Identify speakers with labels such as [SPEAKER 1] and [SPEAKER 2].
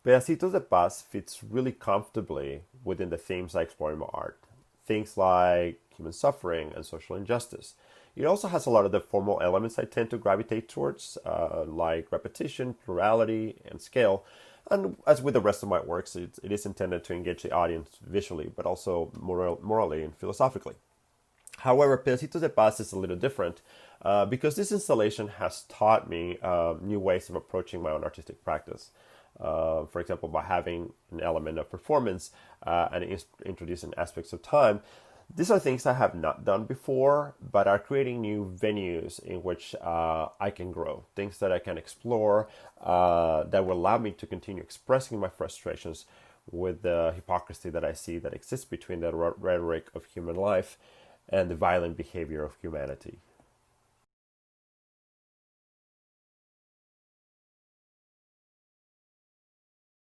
[SPEAKER 1] Pedacitos de Paz fits really comfortably within the themes I explore in my art. Things like human suffering and social injustice. It also has a lot of the formal elements I tend to gravitate towards, like repetition, plurality, and scale. And as with the rest of my works, it is intended to engage the audience visually, but also morally and philosophically. However, Pedacitos de Paz is a little different because this installation has taught me new ways of approaching my own artistic practice. For example, by having an element of performance and introducing aspects of time. These are things I have not done before, but are creating new venues in which I can grow, things that I can explore that will allow me to continue expressing my frustrations with the hypocrisy that I see that exists between the rhetoric of human life and the violent behavior of humanity.